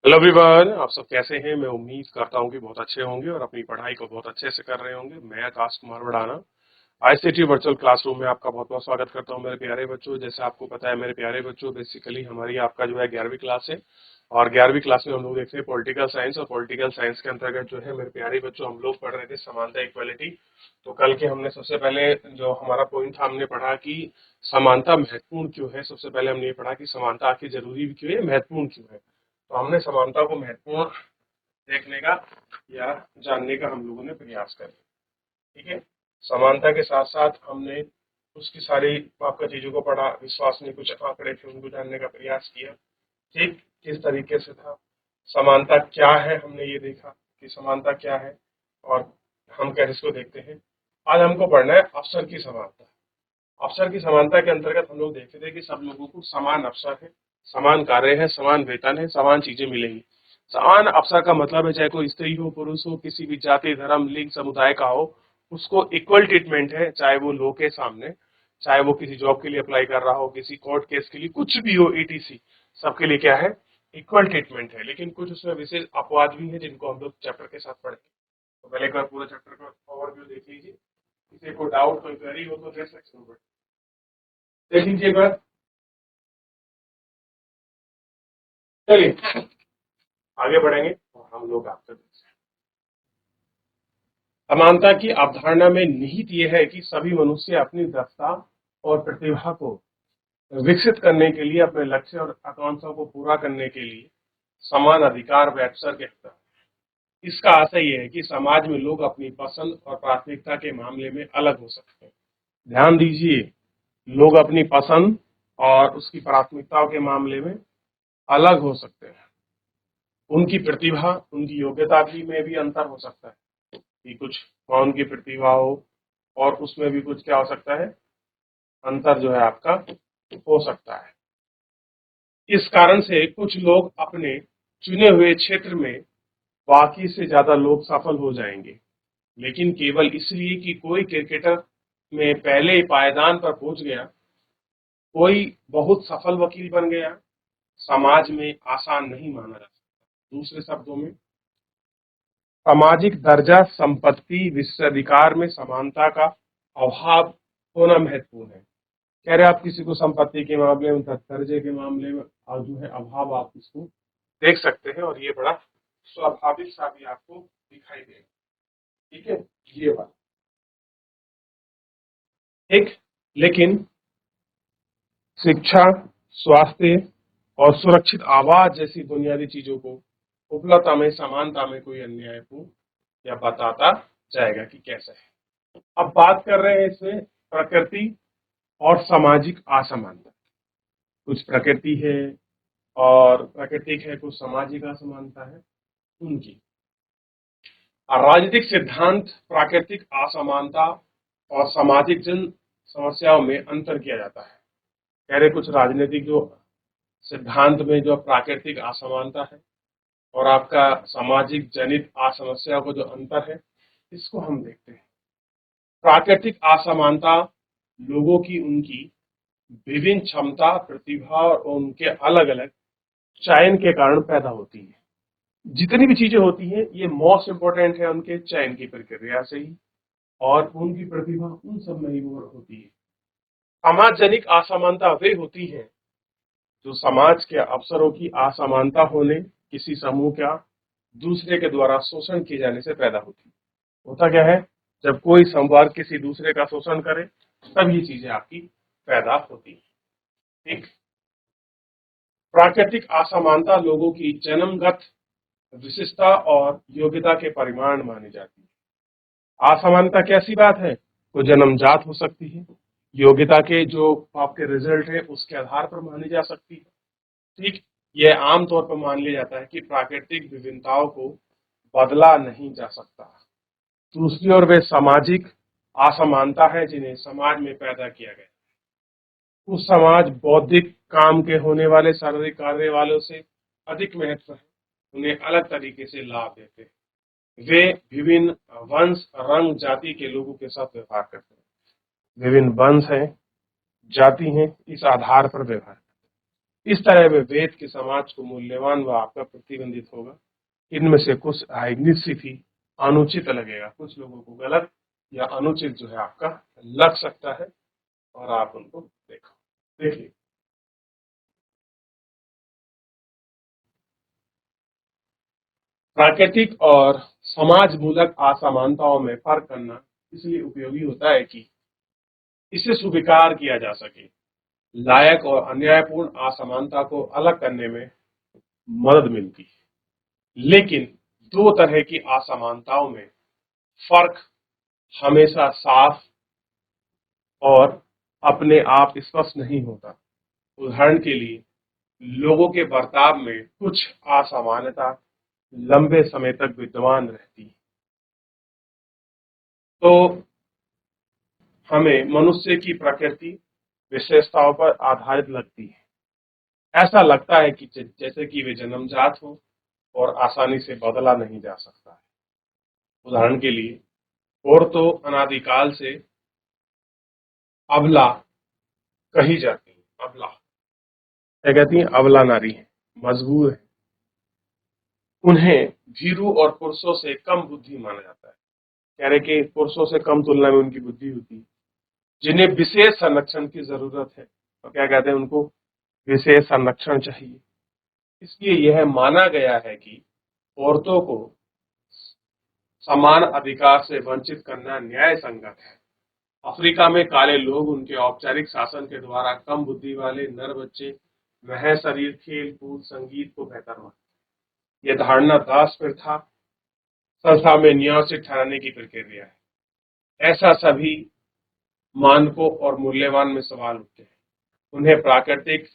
Hello everyone, आप सब कैसे हैं। मैं उम्मीद करता हूं कि बहुत अच्छे होंगे और अपनी पढ़ाई को बहुत अच्छे से कर रहे होंगे। मैं Akash Kumar वड़ाना ICT virtual classroom में आपका बहुत बहुत स्वागत करता हूं। मेरे प्यारे बच्चों, जैसे आपको पता है मेरे प्यारे बच्चों, बेसिकली हमारी आपका जो है 11वीं क्लास है और 11वीं क्लास में हम लोग देखते हैं पॉलिटिकल साइंस। और पॉलिटिकल साइंस के अंतर्गत जो है मेरे प्यारे बच्चों हम लोग पढ़ रहे थे समानता इक्वालिटी। तो कल के हमने सबसे पहले जो हमारा पॉइंट था, हमने पढ़ा कि समानता महत्वपूर्ण क्यों है। सबसे पहले हमने ये पढ़ा कि समानता आखिर जरूरी भी क्यों है, महत्वपूर्ण क्यों है। तो हमने समानता को महत्वपूर्ण देखने का या जानने का हम लोगों ने प्रयास किया। ठीक है। समानता के साथ साथ हमने उसकी सारी आपका चीजों को पढ़ा, विश्वास में कुछ आंकड़े थे उनको जानने का प्रयास किया। ठीक किस तरीके से था, समानता क्या है, हमने ये देखा कि समानता क्या है और हम कैसे इसको देखते हैं। आज हमको पढ़ना है अवसर की समानता। अवसर की समानता के अंतर्गत हम लोग देखते थे कि सब लोगों को समान अवसर है, समान कार्य है, समान वेतन है, समान चीजें मिलेंगी। समान अवसर का मतलब है चाहे कोई स्त्री हो, पुरुष हो, किसी भी जाति, धर्म, लिंग, समुदाय का हो, उसको इक्वल ट्रीटमेंट है। चाहे वो लॉ के सामने, चाहे वो किसी जॉब के लिए अप्लाई कर रहा हो, किसी कोर्ट केस के लिए, कुछ भी हो, ईटीसी, सबके लिए क्या है, इक्वल ट्रीटमेंट है। लेकिन कुछ उसमें विशेष अपवाद भी है जिनको हम लोग चैप्टर के साथ पढ़ेंगे। तो पहले एक बार पूरा चैप्टर का ओवरव्यू देख लीजिए। किसी को डाउट, कोई क्वेरी हो तो देख सकते हो, देख लीजिए एक बार। चलिए आगे बढ़ेंगे और हम लोग आपसे समानता की अवधारणा में निहित यह है कि सभी मनुष्य अपनी दक्षता और प्रतिभा को विकसित करने के लिए, अपने लक्ष्य और आकांक्षाओं को पूरा करने के लिए समान अधिकार व अवसर के हकदार हैं। इसका आशय यह है कि समाज में लोग अपनी पसंद और प्राथमिकता के मामले में अलग हो सकते हैं। ध्यान दीजिए, लोग अपनी पसंद और उसकी प्राथमिकताओं के मामले में अलग हो सकते हैं। उनकी प्रतिभा, उनकी योग्यता भी में भी अंतर हो सकता है कि कुछ कौन की प्रतिभा हो और उसमें भी कुछ क्या हो सकता है, अंतर जो है आपका हो सकता है। इस कारण से कुछ लोग अपने चुने हुए क्षेत्र में बाकी से ज्यादा लोग सफल हो जाएंगे, लेकिन केवल इसलिए कि कोई क्रिकेटर में पहले ही पायदान पर पहुंच गया, कोई बहुत सफल वकील बन गया, समाज में आसान नहीं माना जा सकता। दूसरे शब्दों में, सामाजिक दर्जा, संपत्ति, विशेषाधिकार में समानता का अभाव होना महत्वपूर्ण है। कह रहे आप किसी को संपत्ति के मामले में, दर्जे के मामले में जो है अभाव आप इसको देख सकते हैं और ये बड़ा स्वाभाविक सा भी आपको दिखाई देगा। ठीक है, ये बात ठीक। लेकिन शिक्षा, स्वास्थ्य और सुरक्षित आवास जैसी बुनियादी चीजों को उपलब्धता में समानता में कोई अन्याय को या बताता जाएगा कि कैसे है। अब बात कर रहे हैं इसमें प्रकृति और सामाजिक असमानता। कुछ प्रकृति है और प्राकृतिक है, कुछ सामाजिक असमानता है उनकी। राजनीतिक सिद्धांत प्राकृतिक असमानता और सामाजिक जन समस्याओं में अंतर किया जाता है। कह रहे कुछ राजनीतिक जो सिद्धांत में जो प्राकृतिक असमानता है और आपका सामाजिक जनित असमस्या को जो अंतर है, इसको हम देखते हैं। प्राकृतिक असमानता लोगों की उनकी विभिन्न क्षमता, प्रतिभा और उनके अलग अलग चयन के कारण पैदा होती है। जितनी भी चीजें होती हैं ये मोस्ट इंपोर्टेंट है उनके चयन की प्रक्रिया से ही, और उनकी प्रतिभा उन सब में ही वो होती है। समाजजनिक असमानता वे होती है जो समाज के अवसरों की असमानता होने, किसी समूह का दूसरे के द्वारा शोषण किए जाने से पैदा होती है। होता क्या है, जब कोई संवर्ग किसी दूसरे का शोषण करे तब ये चीजें आपकी पैदा होती है। ठीक। प्राकृतिक असमानता लोगों की जन्मगत विशिष्टता और योग्यता के परिमाण मानी जाती है। असमानता कैसी बात है, वो जन्मजात हो सकती है, योग्यता के जो आपके रिजल्ट है उसके आधार पर मानी जा सकती है। ठीक। यह आमतौर पर मान लिया जाता है कि प्राकृतिक विभिन्नताओं को बदला नहीं जा सकता। दूसरी ओर वे सामाजिक असमानता है जिन्हें समाज में पैदा किया गया। उस समाज बौद्धिक काम के होने वाले शारीरिक कार्य वालों से अधिक महत्व है, उन्हें अलग तरीके से लाभ देते हैं। वे विभिन्न वंश, रंग, जाति के लोगों के साथ व्यवहार करते हैं। विभिन्न वंश हैं, जाति हैं, इस आधार पर व्यवहार। इस तरह वे वेद के समाज को मूल्यवान व आपका प्रतिबंधित होगा। इनमें से कुछ निश्चित ही अनुचित लगेगा, कुछ लोगों को गलत या अनुचित जो है आपका लग सकता है और आप उनको देखो। देखिए, प्राकृतिक और समाज मूलक असमानताओं में फर्क करना इसलिए उपयोगी होता है कि इसे स्वीकार किया जा सके। लायक और अन्यायपूर्ण असमानता को अलग करने में मदद मिलती है। लेकिन दो तरह की असमानताओं में फर्क हमेशा साफ और अपने आप स्पष्ट नहीं होता। उदाहरण के लिए, लोगों के बर्ताव में कुछ असमानता लंबे समय तक विद्यमान रहती है, तो हमें मनुष्य की प्रकृति विशेषताओं पर आधारित लगती है। ऐसा लगता है कि जैसे कि वे जन्मजात हो और आसानी से बदला नहीं जा सकता है। उदाहरण के लिए, औरतों अनादिकाल से अबला कही जाती है। अबला क्या कहती है? अबला नारी है, मजबूर है। उन्हें भीरू और पुरुषों से कम बुद्धि माना जाता है। कह रहे कि पुरुषों से कम तुलना में उनकी बुद्धि होती है, जिन्हें विशेष संरक्षण की जरूरत है। तो क्या कहते हैं? उनको विशेष संरक्षण चाहिए। इसलिए यह माना गया है कि औरतों को समान अधिकार से वंचित करना न्याय संगत है। अफ्रीका में काले लोग उनके औपचारिक शासन के द्वारा कम बुद्धि वाले नर बच्चे वह शरीर, खेल कूद, संगीत को बेहतर मानते। यह धारणा दास प्रथा संस्था में न्यायोचित ठहराने की प्रक्रिया है। ऐसा सभी मानकों और मूल्यवान में सवाल उठते हैं। उन्हें प्राकृतिक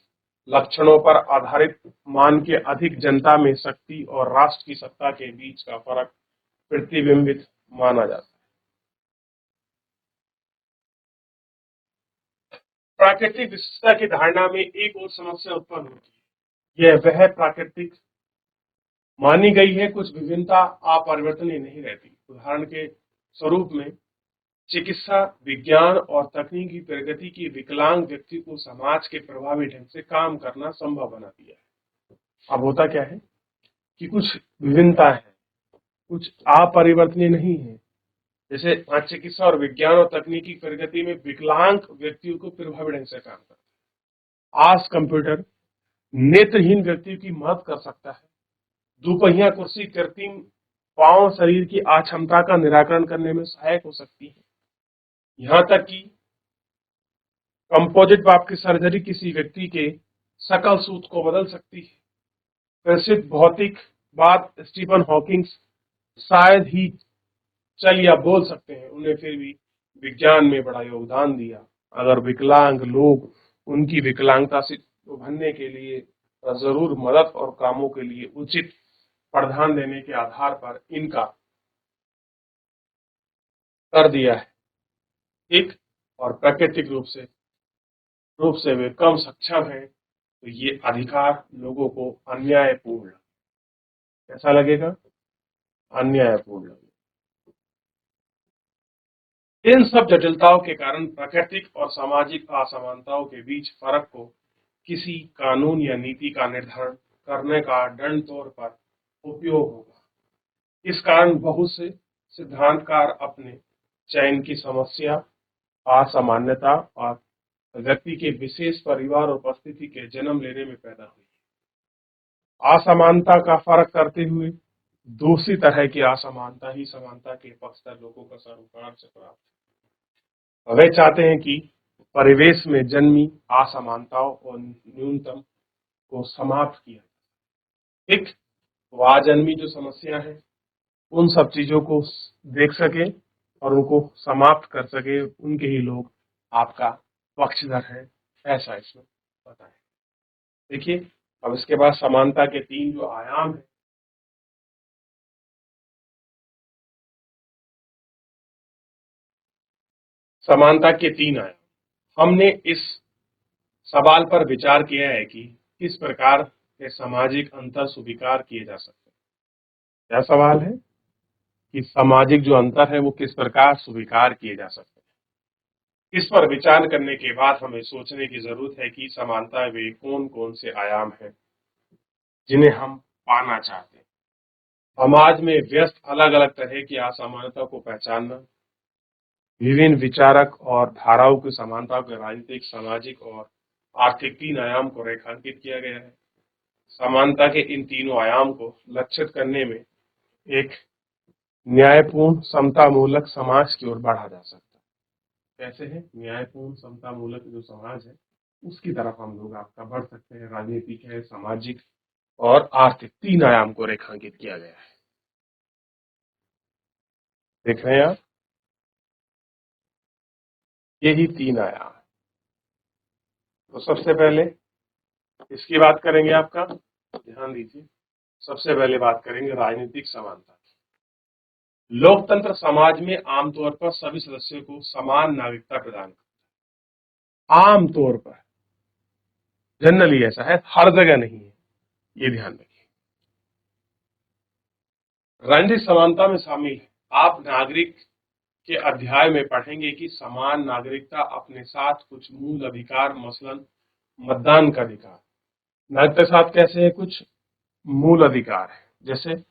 लक्षणों पर आधारित मान के अधिक जनता में शक्ति और राष्ट्र की सत्ता के बीच का फर्क प्रतिबिंबित माना जाता है। प्राकृतिक विशेषता की धारणा में एक और समस्या उत्पन्न होती है। यह वह प्राकृतिक मानी गई है, कुछ विभिन्नता अपरिवर्तनीय नहीं रहती। उदाहरण के स्वरूप में, चिकित्सा विज्ञान और तकनीकी प्रगति की विकलांग व्यक्ति को समाज के प्रभावी ढंग से काम करना संभव बना दिया है। अब होता क्या है कि कुछ विभिन्नता है, कुछ अपरिवर्तनीय नहीं है। जैसे चिकित्सा और विज्ञान और तकनीकी प्रगति में विकलांग व्यक्तियों को प्रभावी ढंग से काम करता है। आज कंप्यूटर नेत्रहीन व्यक्तियों की मदद कर सकता है। दुपहिया कुर्सी कृत्रिम पांव शरीर की अक्षमता का निराकरण करने में सहायक हो सकती है। यहाँ तक कि कंपोजिट बाप की सर्जरी किसी व्यक्ति के सकल सूत्र को बदल सकती है। प्रसिद्ध भौतिकवाद स्टीफन हॉकिंग शायद ही चल या बोल सकते हैं, उन्हें फिर भी विज्ञान में बड़ा योगदान दिया। अगर विकलांग लोग उनकी विकलांगता से उभरने के लिए जरूर मदद और कामों के लिए उचित प्रावधान देने के आधार पर इनका कर दिया है, ठीक, और प्राकृतिक रूप से वे कम सक्षम हैं, तो ये अधिकार लोगों को अन्यायपूर्ण, कैसा लगेगा? अन्यायपूर्ण लगेगा। इन सब जटिलताओं के कारण प्राकृतिक और सामाजिक असमानताओं के बीच फर्क को किसी कानून या नीति का निर्धारण करने का दंड तौर पर उपयोग होगा। इस कारण बहुत से सिद्धांतकार अपने चयन की समस्या, असामान्यता और व्यक्ति के विशेष परिवार और परिस्थिति के जन्म लेने में पैदा हुई। असमानता का फर्क करते हुए दूसरी तरह की असमानता ही समानता के पक्षधर लोगों का सरोकार से प्राप्त है। वे चाहते हैं कि परिवेश में जन्मी असमानताओं और न्यूनतम को समाप्त किया जाए। एक वाजन्मी जो समस्या है, उन सब चीजों को देख सके और उनको समाप्त कर सके, उनके ही लोग आपका पक्षधर है, ऐसा इसमें बताएं। देखिए, अब इसके बाद समानता के तीन जो आयाम है, समानता के तीन आयाम, हमने इस सवाल पर विचार किया है कि किस प्रकार के सामाजिक अंतर स्वीकार किए जा सकते हैं। क्या सवाल है कि सामाजिक जो अंतर है वो किस प्रकार स्वीकार किए जा सकते हैं। इस पर विचार करने के बाद हमें सोचने की जरूरत है कि समानता वे कौन कौन से आयाम हैं जिन्हें हम पाना चाहते हैं। समाज में व्यस्त अलग अलग तरह की असमानता को पहचानना, विभिन्न विचारक और धाराओं की समानता के राजनीतिक, सामाजिक और आर्थिक 3 आयाम को रेखांकित किया गया है। समानता के इन तीनों आयाम को लक्षित करने में एक न्यायपूर्ण समतामूलक समाज की ओर बढ़ा जा सकता है। कैसे है? न्यायपूर्ण समतामूलक जो समाज है उसकी तरफ हम लोग आपका बढ़ सकते हैं। राजनीतिक है, सामाजिक और आर्थिक 3 आयाम को रेखांकित किया गया है। देख रहे हैं आप, यही 3 आयाम। तो सबसे पहले इसकी बात करेंगे, आपका ध्यान दीजिए। सबसे पहले बात करेंगे राजनीतिक समानता। लोकतंत्र समाज में आमतौर पर सभी सदस्यों को समान नागरिकता प्रदान करता है। आमतौर पर, जनरली ऐसा है, हर जगह नहीं है, ये ध्यान रखिए। राजनीतिक समानता में शामिल है, आप नागरिक के अध्याय में पढ़ेंगे कि समान नागरिकता अपने साथ कुछ मूल अधिकार, मसलन मतदान का अधिकार। नागरिकता के साथ कैसे है? कुछ मूल अधिकार है, जैसे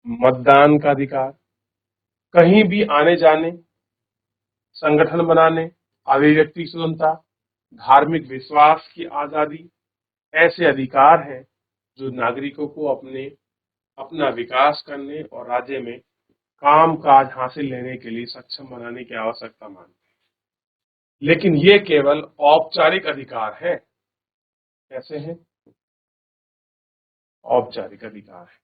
मतदान का अधिकार, कहीं भी आने जाने, संगठन बनाने, अभिव्यक्ति स्वतंत्रता, धार्मिक विश्वास की आजादी। ऐसे अधिकार हैं जो नागरिकों को अपना विकास करने और राज्य में काम काज हासिल लेने के लिए सक्षम बनाने की आवश्यकता मानते हैं। लेकिन ये केवल औपचारिक अधिकार है। कैसे हैं? औपचारिक अधिकार है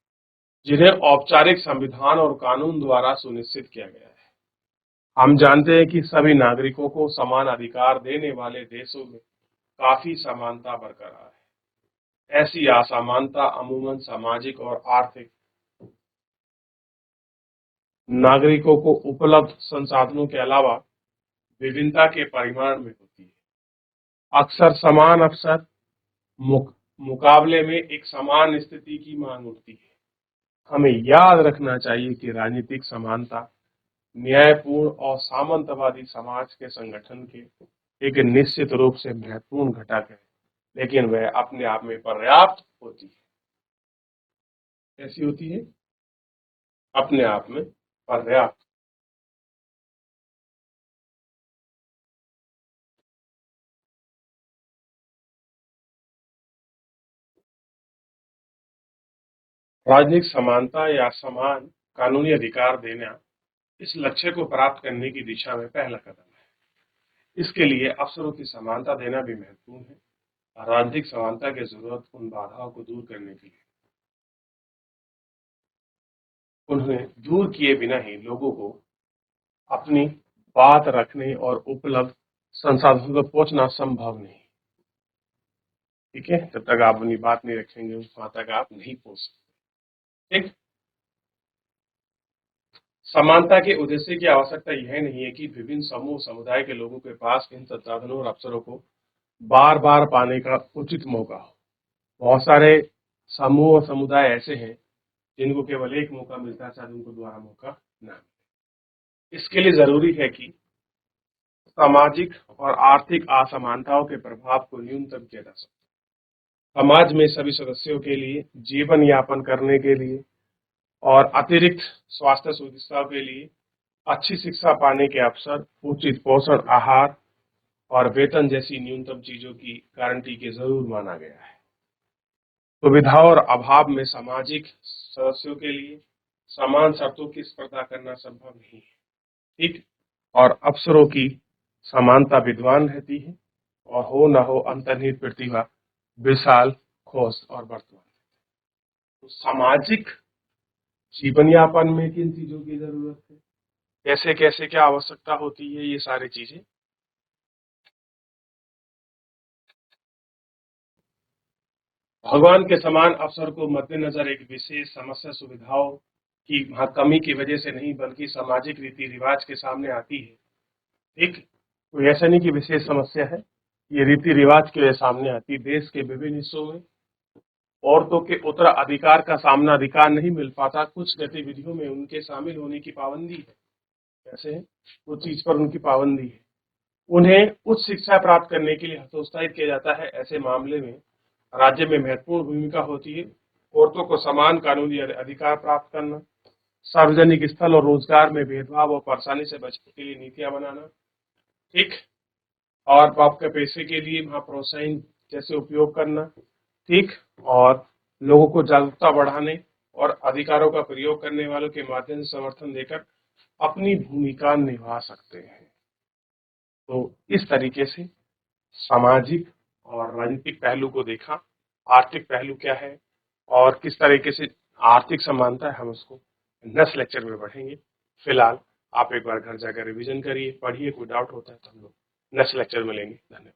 जिन्हें औपचारिक संविधान और कानून द्वारा सुनिश्चित किया गया है। हम जानते हैं कि सभी नागरिकों को समान अधिकार देने वाले देशों में काफी समानता बरकरार है। ऐसी असमानता अमूमन सामाजिक और आर्थिक, नागरिकों को उपलब्ध संसाधनों के अलावा विभिन्नता के परिमाण में होती है। अक्सर समान अवसर मुकाबले में एक समान स्थिति की मांग होती है। हमें याद रखना चाहिए कि राजनीतिक समानता न्यायपूर्ण और सामंतवादी समाज के संगठन के एक निश्चित रूप से महत्वपूर्ण घटक है, लेकिन वह अपने आप में पर्याप्त होती है। कैसी होती है? अपने आप में पर्याप्त। राजनीतिक समानता या समान कानूनी अधिकार देना इस लक्ष्य को प्राप्त करने की दिशा में पहला कदम है। इसके लिए अवसरों की समानता देना भी महत्वपूर्ण है। राजनीतिक समानता की जरूरत उन बाधाओं को दूर करने के लिए, उन्हें दूर किए बिना ही लोगों को अपनी बात रखने और उपलब्ध संसाधनों तक पहुंचना संभव नहीं। ठीक है, जब तक आप अपनी बात नहीं रखेंगे वहां तक आप नहीं पहुंच सकते। ठीक, समानता के उद्देश्य की आवश्यकता यह नहीं है कि विभिन्न समूह समुदाय के लोगों के पास इन संसाधनों और अवसरों को बार बार पाने का उचित मौका हो। बहुत सारे समूह और समुदाय ऐसे हैं जिनको केवल एक मौका मिलता है, शायद उनको दोबारा मौका ना मिले। इसके लिए जरूरी है कि सामाजिक और आर्थिक असमानताओं के प्रभाव को न्यूनतम किया जा सके। समाज में सभी सदस्यों के लिए जीवन यापन करने के लिए और अतिरिक्त स्वास्थ्य सुविधाओं के लिए अच्छी शिक्षा पाने के अवसर, उचित पोषण आहार और वेतन जैसी न्यूनतम चीजों की गारंटी के जरूर माना गया है। सुविधाओं और अभाव में सामाजिक सदस्यों के लिए समान शर्तों की स्पर्धा करना संभव नहीं है। ठीक, और अवसरों की समानता विद्वान रहती है और हो न हो अंतर्निहित प्रतिभा विशाल खोज और वर्तमान। तो सामाजिक जीवन यापन में किन चीजों की जरूरत है, कैसे कैसे क्या आवश्यकता होती है, ये सारी चीजें भगवान के समान अवसर को मद्देनजर एक विशेष समस्या सुविधाओं की कमी की वजह से नहीं, बल्कि सामाजिक रीति रिवाज के सामने आती है। एक कोई ऐसा नहीं कि विशेष समस्या है, ये रीति रिवाज के सामने आती। देश के विभिन्न हिस्सों में औरतों के उत्तराधिकार का सामना अधिकार नहीं मिल पाता। कुछ गतिविधियों में उनके शामिल होने की पाबंदी है। कैसे है? वो चीज पर उनकी पाबंदी है। उन्हें उच्च शिक्षा प्राप्त करने के लिए हतोत्साहित किया जाता है। ऐसे मामले में राज्य में महत्वपूर्ण भूमिका होती है। औरतों को समान कानूनी अधिकार प्राप्त करना, सार्वजनिक स्थल और रोजगार में भेदभाव और परेशानी से बचने के लिए नीतियां बनाना, ठीक, और आपके पैसे के लिए वहाँ प्रोत्साहन जैसे उपयोग करना, ठीक, और लोगों को जागरूकता बढ़ाने और अधिकारों का प्रयोग करने वालों के माध्यम से समर्थन देकर अपनी भूमिका निभा सकते हैं। तो इस तरीके से सामाजिक और राजनीतिक पहलू को देखा, आर्थिक पहलू क्या है और किस तरीके से आर्थिक समानता है, हम उसको नेक्स्ट लेक्चर में पढ़ेंगे। फिलहाल आप एक बार घर जाकर रिवीजन करिए, पढ़िए, कोई डाउट होता है तो हम लोग नेक्स्ट लेक्चर में लेंगे। धन्यवाद।